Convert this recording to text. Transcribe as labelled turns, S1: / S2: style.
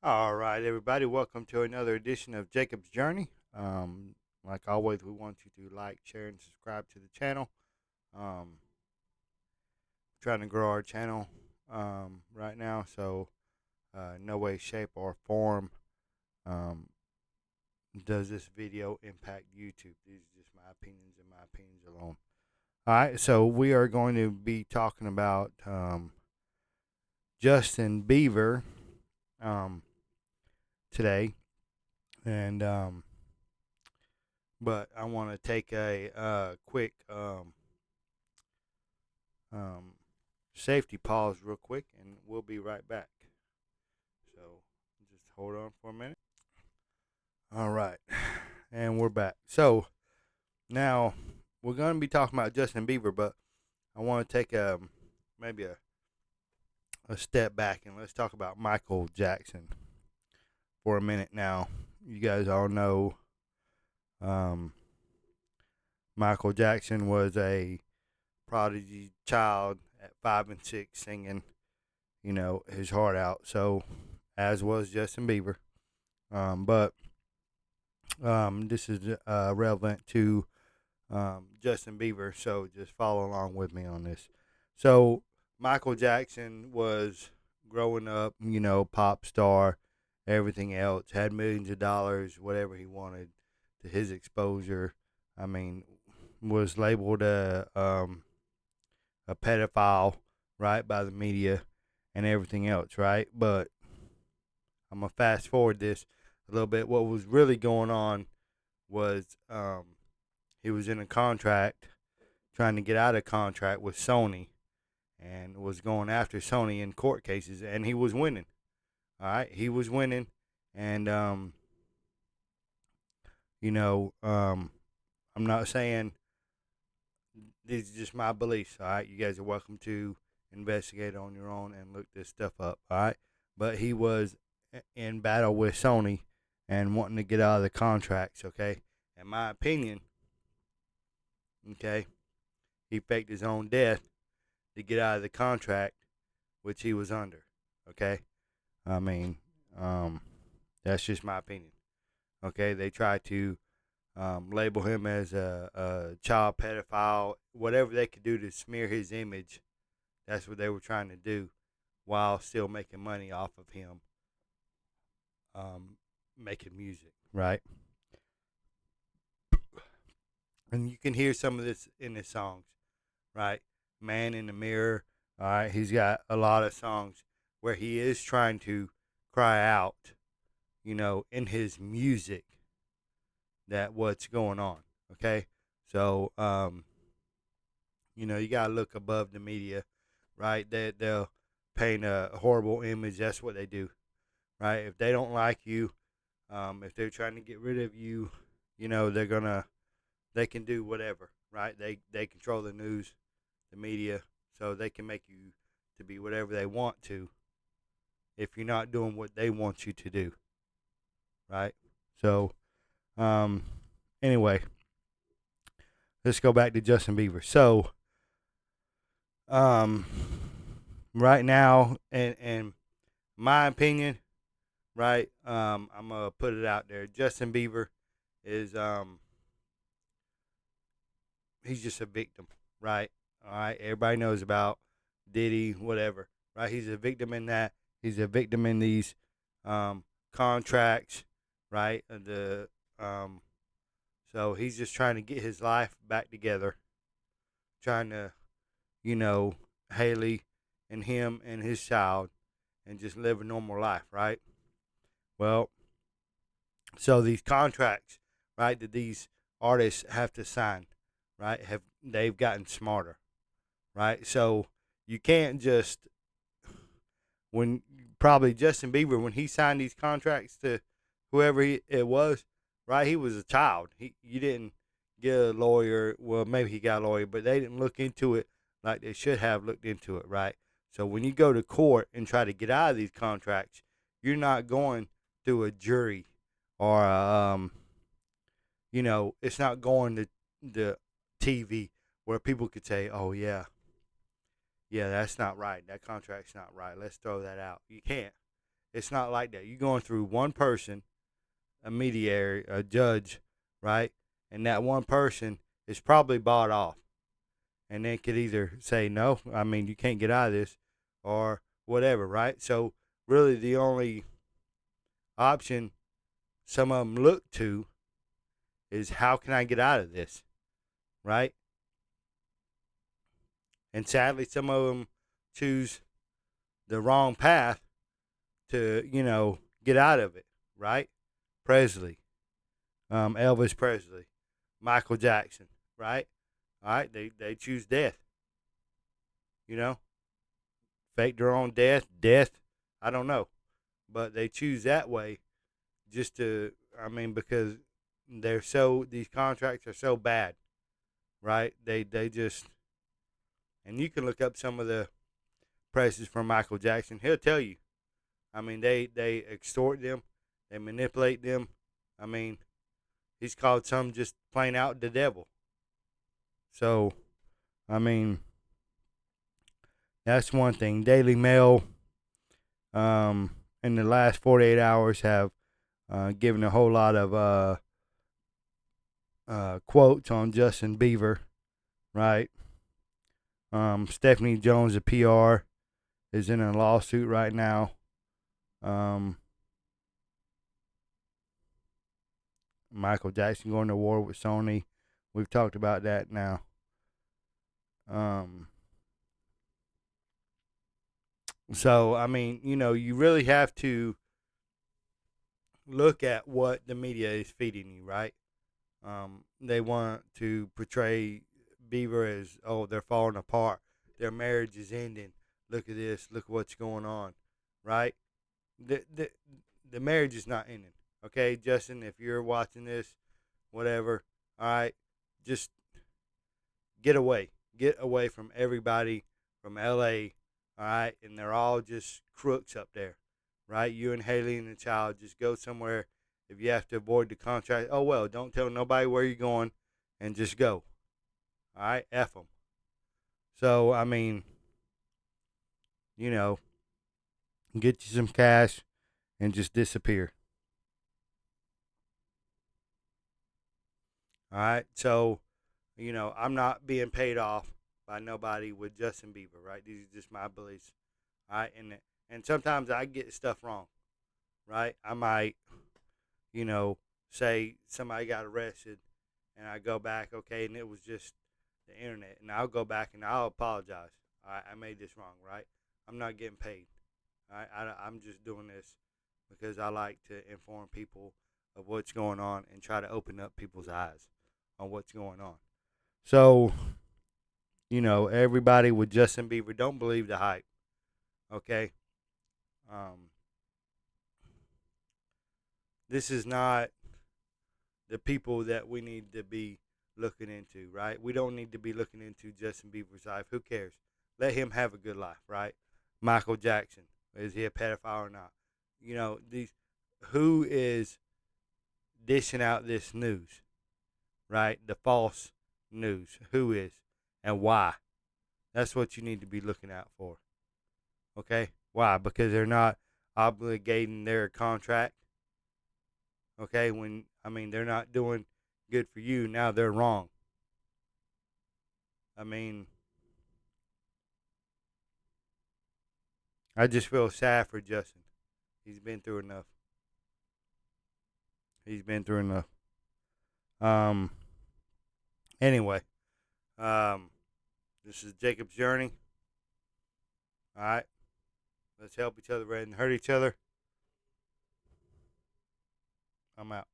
S1: All right, everybody, welcome to another edition of Jacob's Journey. Like always, we want you to like, share, and subscribe to the channel. Um, Trying to grow our channel right now, so no way, shape, or form um, does this video impact YouTube. These are just my opinions and my opinions alone. All right, so we are going to be talking about Justin Bieber today, and but I want to take a quick um, safety pause real quick, and we'll be right back. So just hold on for a minute. All right, and we're back. So now we're going to be talking about Justin Bieber, but I want to take maybe a step back and let's talk about Michael Jackson for a minute. Now, you guys all know um, Michael Jackson was a prodigy child at 5 and 6, singing, his heart out. So, as was Justin Bieber. But this is relevant to Justin Bieber. So just follow along with me on this. So Michael Jackson was growing up, pop star, everything else, had millions of dollars, whatever he wanted to his exposure. I mean, was labeled a pedophile, right, by the media and everything else, right? But I'm gonna fast forward this a little bit. What was really going on was he was in a contract, trying to get out of contract with Sony, and was going after Sony in court cases, and he was winning. All right, he was winning, and I'm not saying these are just my beliefs. All right, you guys are welcome to investigate on your own and look this stuff up. All right, but he was in battle with Sony and wanting to get out of the contracts. Okay, in my opinion, okay, he faked his own death to get out of the contract which he was under. Okay, I mean, that's just my opinion. Okay, they tried to label him as a child pedophile, whatever they could do to smear his image. That's what they were trying to do, while still making money off of him, making music, right? And you can hear some of this in his songs, right? Man in the Mirror, all right? He's got a lot of songs where he is trying to cry out, in his music, that what's going on, okay? So, you got to look above the media, right? They'll paint a horrible image. That's what they do, right? If they don't like you, if they're trying to get rid of you, they can do whatever, right? They control the news, the media, so they can make you to be whatever they want to if you're not doing what they want you to do, right? So, um, anyway, let's go back to Justin Bieber. So, um, right now, in my opinion, right, I'm gonna put it out there. Justin Bieber is he's just a victim, right? All right, everybody knows about Diddy, whatever, right? He's a victim in that. He's a victim in these contracts, right? So he's just trying to get his life back together, trying to, you know, Haley and him and his child, and just live a normal life, right? Well, so these contracts, right, that these artists have to sign, right, they've gotten smarter, right? So you can't just when probably Justin Bieber, when he signed these contracts to whoever it was, right? He was a child. You didn't get a lawyer. Well, maybe he got a lawyer, but they didn't look into it like they should have looked into it, right? So when you go to court and try to get out of these contracts, you're not going through a jury or it's not going to the TV where people could say, "Oh yeah, that's not right. That contract's not right. Let's throw that out." You can't. It's not like that. You're going through one person, a mediator, a judge, right? And that one person is probably bought off. And then could either say, no, I mean, you can't get out of this, or whatever, right? So, really, the only option some of them look to is how can I get out of this, right? And sadly, some of them choose the wrong path to, get out of it, right? Presley, Elvis Presley, Michael Jackson, right? All right, they choose death, you know, fake their own death, I don't know, but they choose that way just to, I mean, because these contracts are so bad, right? They just, and you can look up some of the prices from Michael Jackson. He'll tell you. I mean, they extort them, they manipulate them. I mean, he's called some just plain out the devil. So, I mean, that's one thing. Daily Mail, in the last 48 hours, have given a whole lot of quotes on Justin Bieber, right? Stephanie Jones, the PR, is in a lawsuit right now. Michael Jackson going to war with Sony. We've talked about that now. So, I mean, you really have to look at what the media is feeding you, right? They want to portray Bieber as, oh, they're falling apart. Their marriage is ending. Look at this. Look what's going on, right? The marriage is not ending. Okay, Justin, if you're watching this, whatever, all right, just get away. Get away from everybody from LA, all right? And they're all just crooks up there, right? You and Haley and the child just go somewhere. If you have to avoid the contract, oh well, don't tell nobody where you're going and just go, all right? F them. So, I mean, you know, get you some cash and just disappear. All right. So, I'm not being paid off by nobody with Justin Bieber, right? These are just my beliefs. All right. And sometimes I get stuff wrong, right? I might, you know, say somebody got arrested and I go back, okay, and it was just the internet. And I'll go back and I'll apologize. All right. I made this wrong, right? I'm not getting paid. All right. I'm just doing this because I like to inform people of what's going on and try to open up people's eyes on what's going on. So, everybody with Justin Bieber, don't believe the hype. Okay? Um, this is not the people that we need to be looking into, right? We don't need to be looking into Justin Bieber's life. Who cares? Let him have a good life, right? Michael Jackson, is he a pedophile or not? Who is dishing out this news, right? The false news. Who is and why? That's what you need to be looking out for. Okay? Why? Because they're not obligating their contract. Okay? They're not doing good for you. Now they're wrong. I mean, I just feel sad for Justin. He's been through enough. He's been through enough. Um, anyway, this is Jacob's journey. All right. Let's help each other rather than hurt each other. I'm out.